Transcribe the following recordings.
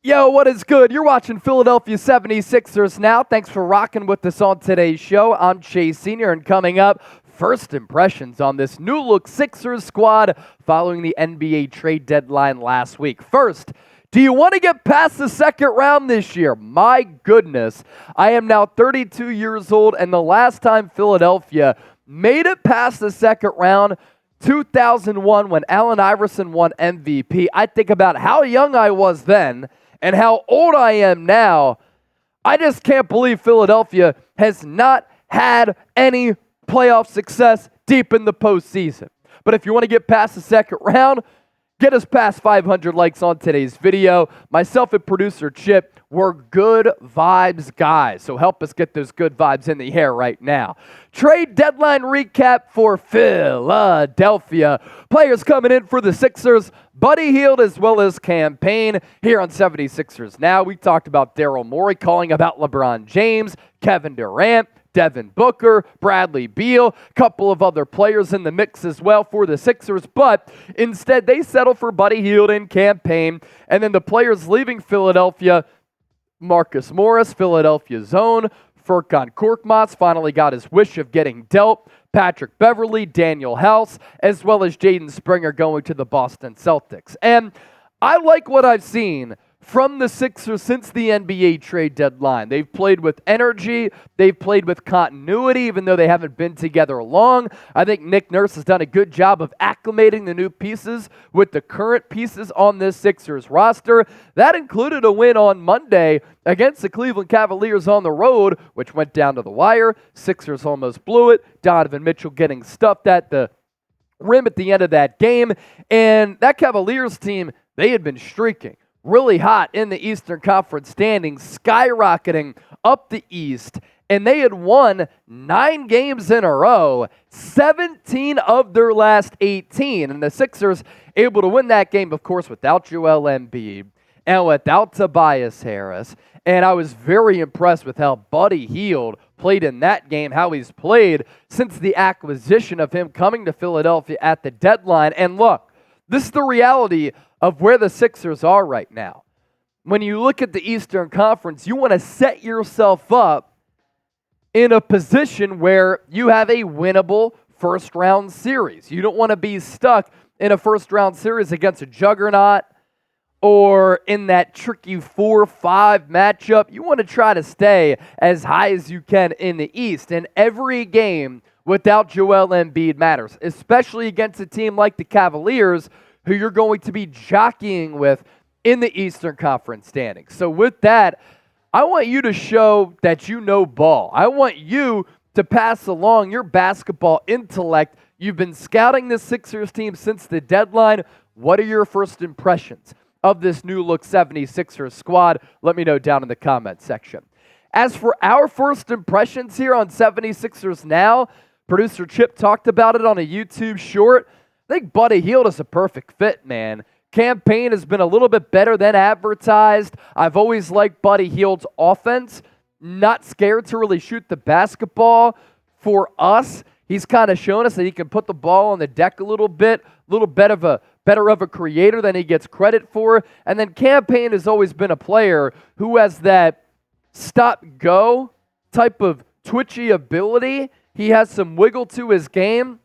Yo, what is good? You're watching Philadelphia 76ers now. Thanks for rocking with us on today's show. I'm Chase Sr., and coming up, first impressions on this new-look Sixers squad following the NBA trade deadline last week. First, do you want to get past the second round this year? My goodness, I am now 32 years old, and the last time Philadelphia made it past the second round, 2001, when Allen Iverson won MVP. I think about how young I was then and how old I am now. I just can't believe Philadelphia has not had any playoff success deep in the postseason. But if you want to get past the second round, get us past 500 likes on today's video. Myself and producer Chip, we're good vibes guys, so help us get those good vibes in the air right now. Trade deadline recap for Philadelphia. Players coming in for the Sixers, Buddy Hield as well as Cam Payne here on 76ers Now. We talked about Daryl Morey calling about LeBron James, Kevin Durant, Devin Booker, Bradley Beal, a couple of other players in the mix as well for the Sixers, but instead they settle for Buddy Hield and Cam Payne, and then the players leaving Philadelphia, Marcus Morris, Philadelphia's own, Furkan Korkmaz finally got his wish of getting dealt, Patrick Beverley, Danuel House, as well as Jaden Springer going to the Boston Celtics. And I like what I've seen from the Sixers since the NBA trade deadline. They've played with energy. They've played with continuity, even though they haven't been together long. I think Nick Nurse has done a good job of acclimating the new pieces with the current pieces on this Sixers roster. That included a win on Monday against the Cleveland Cavaliers on the road, which went down to the wire. Sixers almost blew it. Donovan Mitchell getting stuffed at the rim at the end of that game. And that Cavaliers team, they had been streaking really hot in the Eastern Conference standings, skyrocketing up the East, and they had won 9 games in a row, 17 of their last 18, and the Sixers able to win that game, of course, without Joel Embiid and without Tobias Harris, and I was very impressed with how Buddy Hield played in that game, how he's played since the acquisition of him coming to Philadelphia at the deadline. And look, this is the reality of where the Sixers are right now. When you look at the Eastern Conference, you want to set yourself up in a position where you have a winnable first-round series. You don't want to be stuck in a first-round series against a juggernaut or in that tricky 4-5 matchup. You want to try to stay as high as you can in the East. And every game without Joel Embiid matters, especially against a team like the Cavaliers, who you're going to be jockeying with in the Eastern Conference standings. So with that, I want you to show that you know ball. I want you to pass along your basketball intellect. You've been scouting the Sixers team since the deadline. What are your first impressions of this new-look 76ers squad? Let me know down in the comments section. As for our first impressions here on 76ers Now, producer Chip talked about it on a YouTube short. I think Buddy Hield is a perfect fit, man. Cam Payne has been a little bit better than advertised. I've always liked Buddy Hield's offense. Not scared to really shoot the basketball. For us, he's kind of shown us that he can put the ball on the deck a little bit of a creator than he gets credit for. And then Cam Payne has always been a player who has that stop-go type of twitchy ability. He has some wiggle to his game.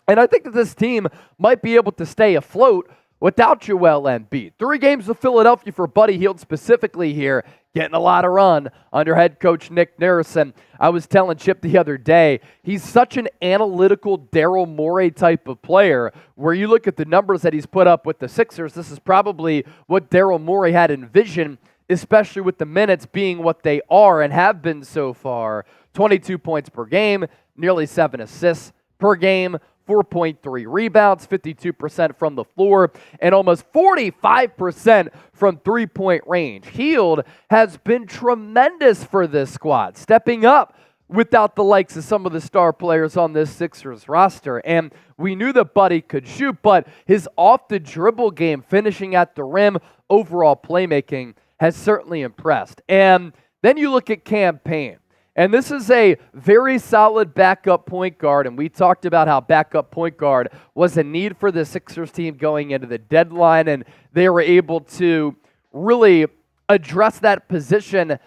And I think that this team might be able to stay afloat without Joel Embiid. 3 games with Philadelphia for Buddy Hield specifically here, getting a lot of run under head coach Nick Nurse. And I was telling Chip the other day, he's such an analytical Daryl Morey type of player, where you look at the numbers that he's put up with the Sixers, this is probably what Daryl Morey had envisioned, especially with the minutes being what they are and have been so far. 22 points per game, nearly 7 assists per game, 4.3 rebounds, 52% from the floor, and almost 45% from three-point range. Hield has been tremendous for this squad, stepping up without the likes of some of the star players on this Sixers roster. And we knew that Buddy could shoot, but his off-the-dribble game, finishing at the rim, overall playmaking has certainly impressed. And then you look at Cam Payne. And this is a very solid backup point guard, and we talked about how backup point guard was a need for the Sixers team going into the deadline, and they were able to really address that position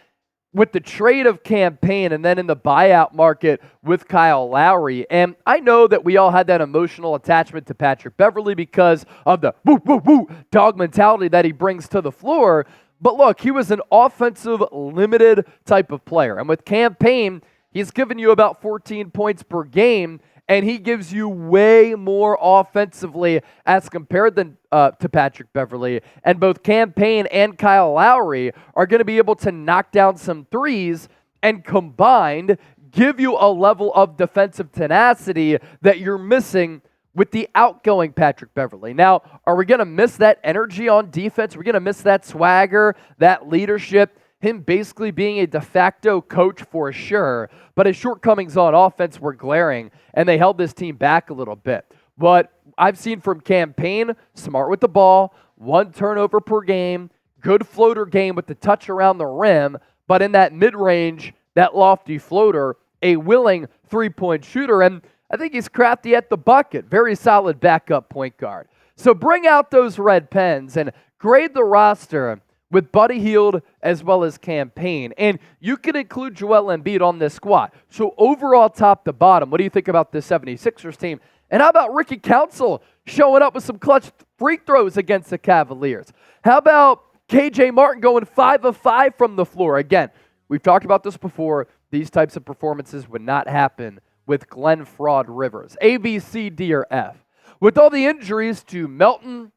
with the trade of Cam Payne and then in the buyout market with Kyle Lowry. And I know that we all had that emotional attachment to Patrick Beverley because of the woo, woo, woo dog mentality that he brings to the floor. But look, he was an offensive limited type of player. And with Cam Payne, he's given you about 14 points per game, and he gives you way more offensively as compared to Patrick Beverley. And both Cam Payne and Kyle Lowry are going to be able to knock down some threes and combined give you a level of defensive tenacity that you're missing with the outgoing Patrick Beverley. Now, are we going to miss that energy on defense? Are we going to miss that swagger, that leadership? Him basically being a de facto coach for sure, but his shortcomings on offense were glaring, and they held this team back a little bit. But I've seen from Cam Payne, smart with the ball, 1 turnover per game, good floater game with the touch around the rim, but in that mid-range, that lofty floater, a willing three-point shooter, and I think he's crafty at the bucket. Very solid backup point guard. So bring out those red pens and grade the roster with Buddy Hield as well as Cam Payne. And you can include Joel Embiid on this squad. So overall, top to bottom, what do you think about the 76ers team? And how about Ricky Council showing up with some clutch free throws against the Cavaliers? How about KJ Martin going 5 of 5 from the floor? Again, we've talked about this before. These types of performances would not happen with Glenn Fraud Rivers. A, B, C, D, or F. With all the injuries to Melton,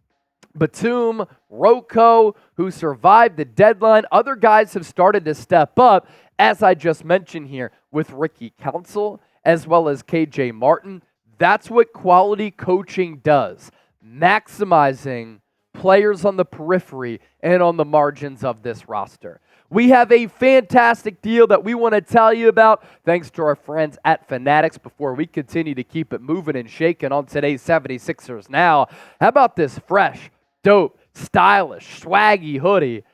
Batum, Rocco, who survived the deadline, other guys have started to step up, as I just mentioned here, with Ricky Council as well as KJ Martin. That's what quality coaching does, maximizing players on the periphery and on the margins of this roster. We have a fantastic deal that we want to tell you about, thanks to our friends at Fanatics, before we continue to keep it moving and shaking on today's 76ers Now. How about this fresh, dope, stylish, swaggy hoodie?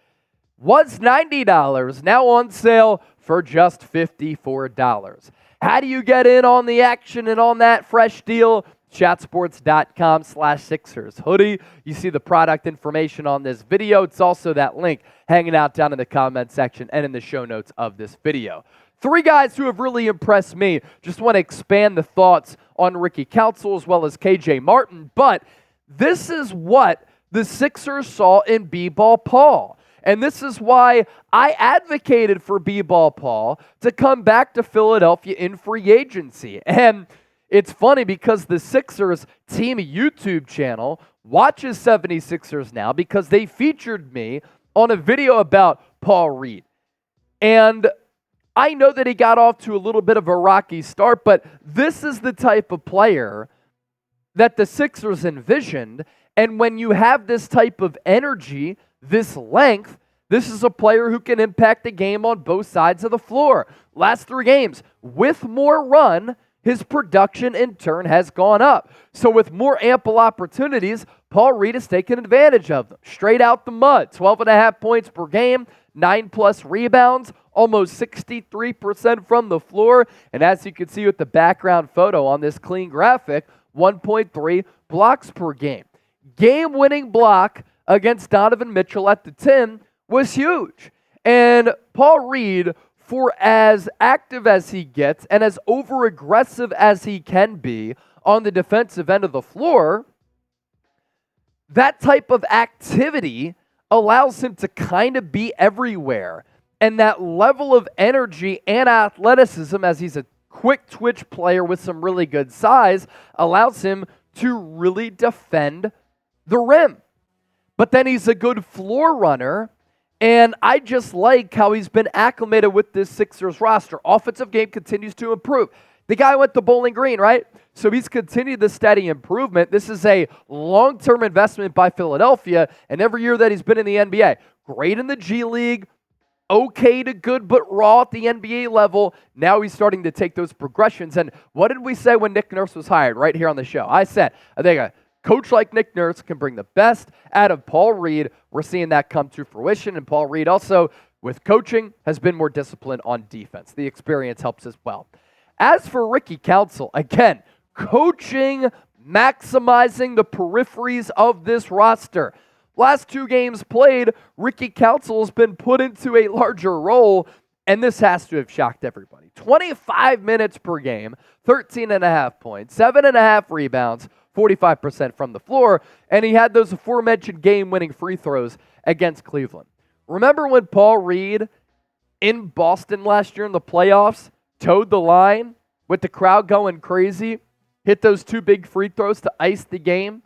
Was $90, now on sale for just $54. How do you get in on the action and on that fresh deal? Chatsports.com/Sixers hoodie. You see the product information on this video. It's also that link hanging out down in the comment section and in the show notes of this video. 3 guys who have really impressed me. Just want to expand the thoughts on Ricky Council as well as KJ Martin, but this is what the Sixers saw in B-Ball Paul. And this is why I advocated for B-Ball Paul to come back to Philadelphia in free agency. And it's funny because the Sixers team YouTube channel watches 76ers Now because they featured me on a video about Paul Reed. And I know that he got off to a little bit of a rocky start, but this is the type of player that the Sixers envisioned. And when you have this type of energy, this length, this is a player who can impact the game on both sides of the floor. Last 3 games, with more run, his production in turn has gone up. So with more ample opportunities, Paul Reed has taken advantage of them. Straight out the mud, 12.5 points per game, 9+ rebounds, almost 63% from the floor. And as you can see with the background photo on this clean graphic, 1.3 blocks per game. Game-winning block against Donovan Mitchell at the 10 was huge. And Paul Reed, for as active as he gets and as over-aggressive as he can be on the defensive end of the floor, that type of activity allows him to kind of be everywhere. And that level of energy and athleticism, as he's a quick twitch player with some really good size, allows him to really defend the rim. But then he's a good floor runner, and I just like how he's been acclimated with this Sixers roster. Offensive game continues to improve. The guy went to Bowling Green, right? So he's continued the steady improvement. This is a long-term investment by Philadelphia, and every year that he's been in the NBA, great in the G League, okay to good but raw at the NBA level. Now he's starting to take those progressions. And what did we say when Nick Nurse was hired right here on the show? I said, I think a coach like Nick Nurse can bring the best out of Paul Reed. We're seeing that come to fruition. And Paul Reed also, with coaching, has been more disciplined on defense. The experience helps as well. As for Ricky Council, again, coaching, maximizing the peripheries of this roster. Last 2 games played, Ricky Council has been put into a larger role, and this has to have shocked everybody. 25 minutes per game, 13.5 points, 7.5 rebounds, 45% from the floor, and he had those aforementioned game-winning free throws against Cleveland. Remember when Paul Reed in Boston last year in the playoffs towed the line with the crowd going crazy, hit those 2 big free throws to ice the game?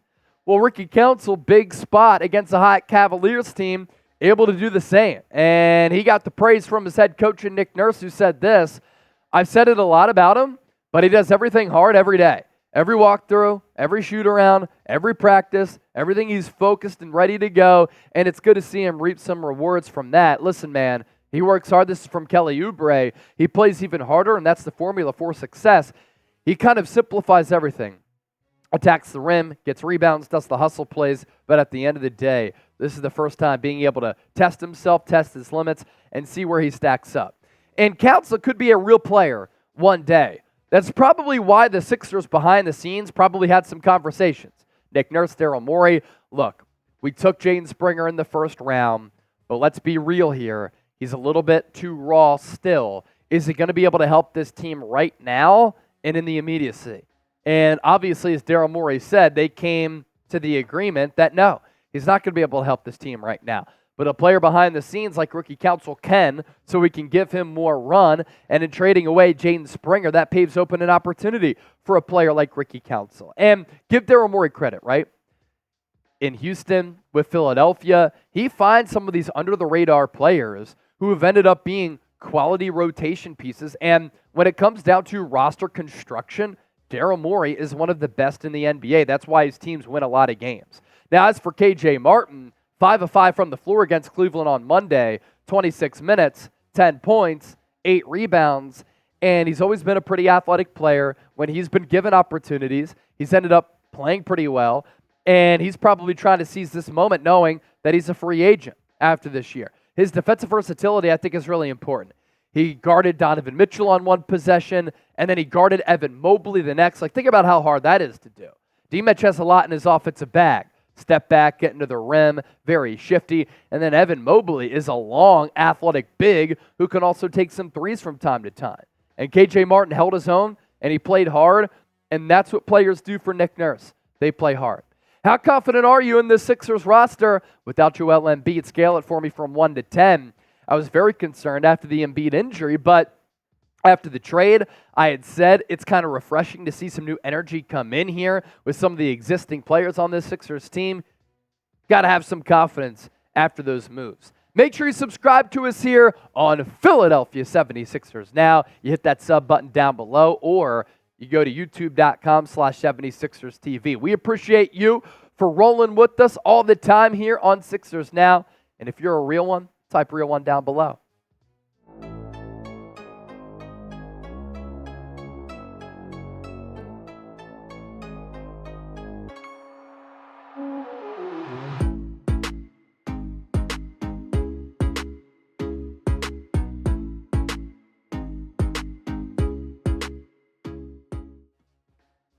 Well, Ricky Council, big spot against a hot Cavaliers team, able to do the same. And he got the praise from his head coach, Nick Nurse, who said this: I've said it a lot about him, but he does everything hard every day. Every walkthrough, every shoot around, every practice, everything, he's focused and ready to go, and it's good to see him reap some rewards from that. Listen, man, he works hard. This is from Kelly Oubre. He plays even harder, and that's the formula for success. He kind of simplifies everything. Attacks the rim, gets rebounds, does the hustle plays, but at the end of the day, this is the first time being able to test himself, test his limits, and see where he stacks up. And Council could be a real player one day. That's probably why the Sixers behind the scenes probably had some conversations. Nick Nurse, Daryl Morey, look, we took Jaden Springer in the first round, but let's be real here. He's a little bit too raw still. Is he going to be able to help this team right now and in the immediacy? And obviously, as Daryl Morey said, they came to the agreement that no, he's not going to be able to help this team right now. But a player behind the scenes like Ricky Council can, so we can give him more run. And in trading away Jaden Springer, that paves open an opportunity for a player like Ricky Council. And give Daryl Morey credit, right? In Houston, with Philadelphia, he finds some of these under-the-radar players who have ended up being quality rotation pieces. And when it comes down to roster construction, Daryl Morey is one of the best in the NBA. That's why his teams win a lot of games. Now, as for K.J. Martin, 5 of 5 from the floor against Cleveland on Monday, 26 minutes, 10 points, 8 rebounds, and he's always been a pretty athletic player. When he's been given opportunities, he's ended up playing pretty well, and he's probably trying to seize this moment knowing that he's a free agent after this year. His defensive versatility, I think, is really important. He guarded Donovan Mitchell on one possession, and then he guarded Evan Mobley the next. Like, think about how hard that is to do. D-Mitch has a lot in his offensive bag. Step back, get into the rim, very shifty. And then Evan Mobley is a long, athletic big who can also take some threes from time to time. And K.J. Martin held his own, and he played hard, and that's what players do for Nick Nurse. They play hard. How confident are you in this Sixers roster? Without Joel Embiid, scale it for me from 1 to 10. I was very concerned after the Embiid injury, but after the trade, I had said it's kind of refreshing to see some new energy come in here with some of the existing players on this Sixers team. Got to have some confidence after those moves. Make sure you subscribe to us here on Philadelphia 76ers Now. You hit that sub button down below, or you go to youtube.com/76erstv. We appreciate you for rolling with us all the time here on Sixers Now. And if you're a real one, type real one down below.